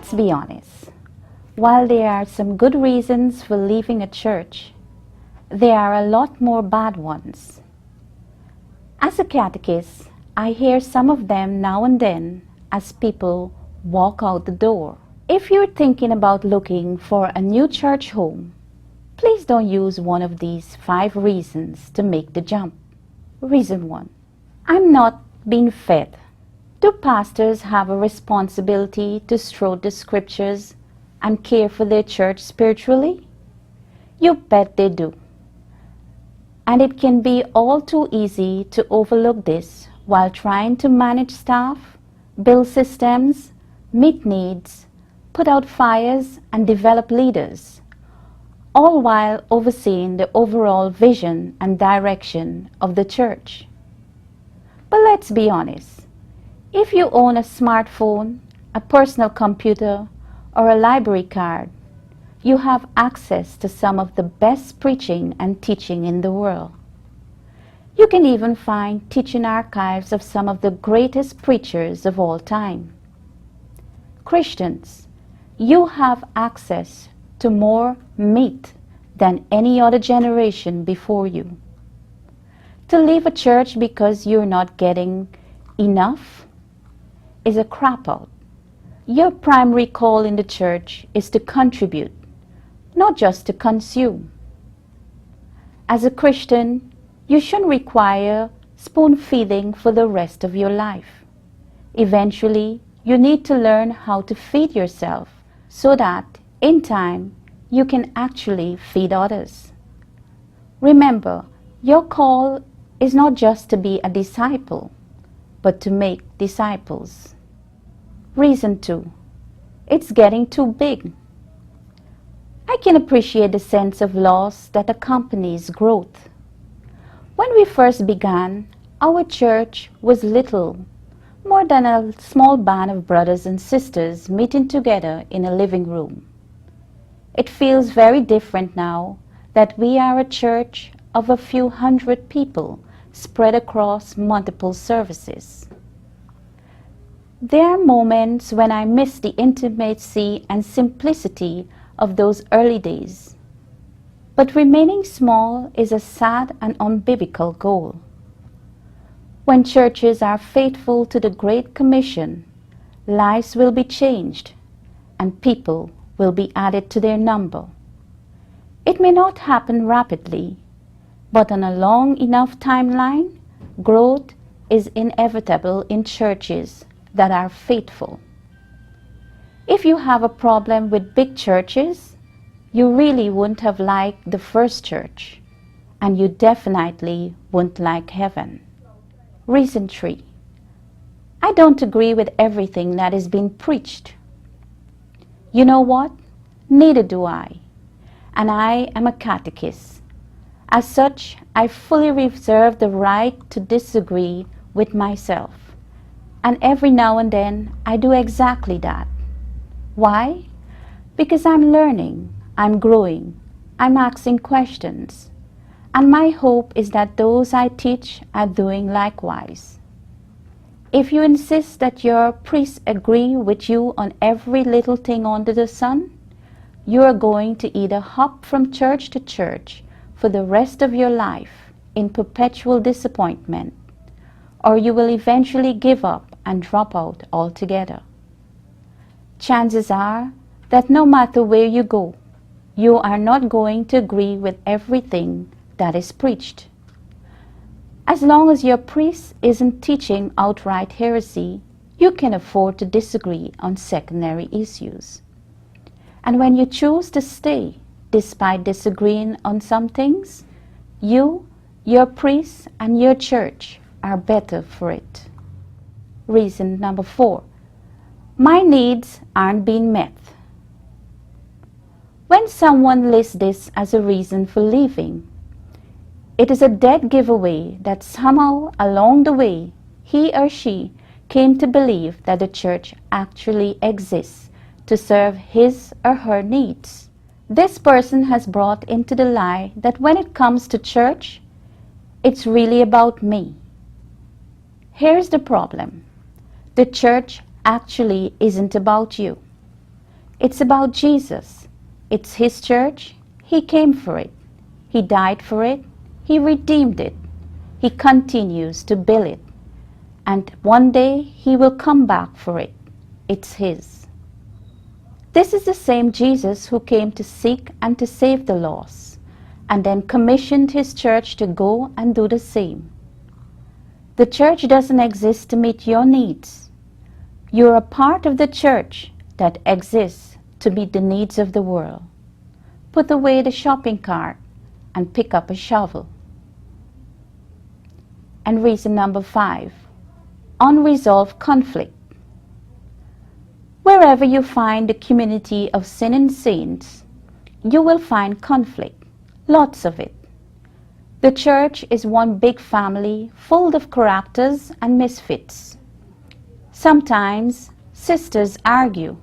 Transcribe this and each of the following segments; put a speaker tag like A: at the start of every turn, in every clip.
A: Let's be honest. While there are some good reasons for leaving a church, there are a lot more bad ones. As a catechist, I hear some of them now and then as people walk out the door. If you're thinking about looking for a new church home, please don't use one of these 5 reasons to make the jump. Reason 1. I'm not being fed. Do pastors have a responsibility to stroke the scriptures and care for their church spiritually? You bet they do. And it can be all too easy to overlook this while trying to manage staff, build systems, meet needs, put out fires, and develop leaders, all while overseeing the overall vision and direction of the church. But let's be honest. If you own a smartphone, a personal computer, or a library card, you have access to some of the best preaching and teaching in the world. You can even find teaching archives of some of the greatest preachers of all time. Christians, you have access to more meat than any other generation before you. To leave a church because you're not getting enough is a crap out. Your primary call in the church is to contribute, not just to consume. As a Christian, you shouldn't require spoon feeding for the rest of your life. Eventually, you need to learn how to feed yourself so that, in time, you can actually feed others. Remember, your call is not just to be a disciple, but to make disciples. Reason 2. It's getting too big. I can appreciate the sense of loss that accompanies growth. When we first began, our church was little more than a small band of brothers and sisters meeting together in a living room. It feels very different now that we are a church of a few hundred people spread across multiple services. There are moments when I miss the intimacy and simplicity of those early days. But remaining small is a sad and unbiblical goal. When churches are faithful to the Great Commission, lives will be changed and people will be added to their number. It may not happen rapidly, but on a long enough timeline, growth is inevitable in churches that are faithful. If you have a problem with big churches, you really wouldn't have liked the first church, and you definitely wouldn't like heaven. Reason 3. I don't agree with everything that is being preached. You know what? Neither do I. And I am a catechist. As such, I fully reserve the right to disagree with myself. And every now and then, I do exactly that. Why? Because I'm learning, I'm growing, I'm asking questions. And my hope is that those I teach are doing likewise. If you insist that your priests agree with you on every little thing under the sun, you are going to either hop from church to church for the rest of your life in perpetual disappointment, or you will eventually give up and drop out altogether. Chances are that no matter where you go, you are not going to agree with everything that is preached. As long as your priest isn't teaching outright heresy, you can afford to disagree on secondary issues. And when you choose to stay, despite disagreeing on some things, you, your priest, and your church are better for it. Reason number 4. My needs aren't being met. When someone lists this as a reason for leaving, it is a dead giveaway that somehow along the way he or she came to believe that the church actually exists to serve his or her needs. This person has brought into the lie that when it comes to church, it's really about me. Here's the problem. The church actually isn't about you. It's about Jesus. It's His church. He came for it. He died for it. He redeemed it. He continues to build it. And one day He will come back for it. It's His. This is the same Jesus who came to seek and to save the lost, and then commissioned His church to go and do the same. The church doesn't exist to meet your needs. You're a part of the church that exists to meet the needs of the world. Put away the shopping cart and pick up a shovel. And reason number 5, unresolved conflict. Wherever you find the community of sinning saints, you will find conflict, lots of it. The church is one big family full of characters and misfits. Sometimes sisters argue.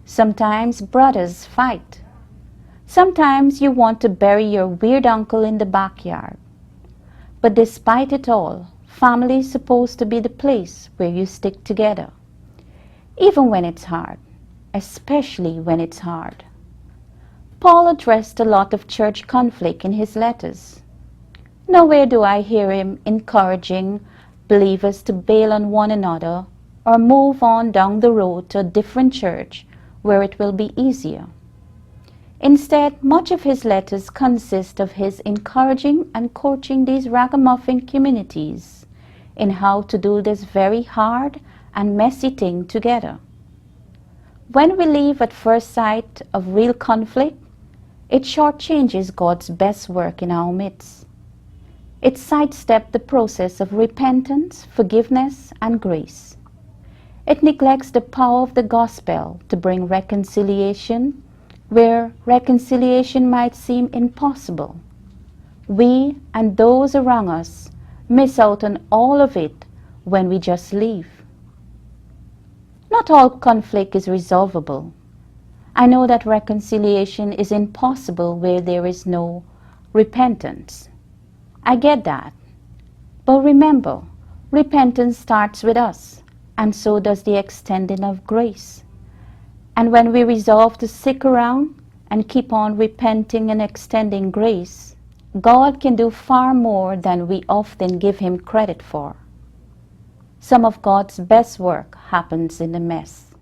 A: Sometimes brothers fight. Sometimes you want to bury your weird uncle in the backyard. But despite it all, family is supposed to be the place where you stick together. Even when it's hard, especially when it's hard. Paul addressed a lot of church conflict in his letters. Nowhere do I hear him encouraging believers to bail on one another or move on down the road to a different church where it will be easier. Instead, much of his letters consist of his encouraging and coaching these ragamuffin communities in how to do this very hard and messy thing together. When we leave at first sight of real conflict, it shortchanges God's best work in our midst. It sidesteps the process of repentance, forgiveness, and grace. It neglects the power of the gospel to bring reconciliation where reconciliation might seem impossible. We and those around us miss out on all of it when we just leave. Not all conflict is resolvable. I know that reconciliation is impossible where there is no repentance. I get that. But remember, repentance starts with us, and so does the extending of grace. And when we resolve to stick around and keep on repenting and extending grace, God can do far more than we often give Him credit for. Some of God's best work happens in the mess.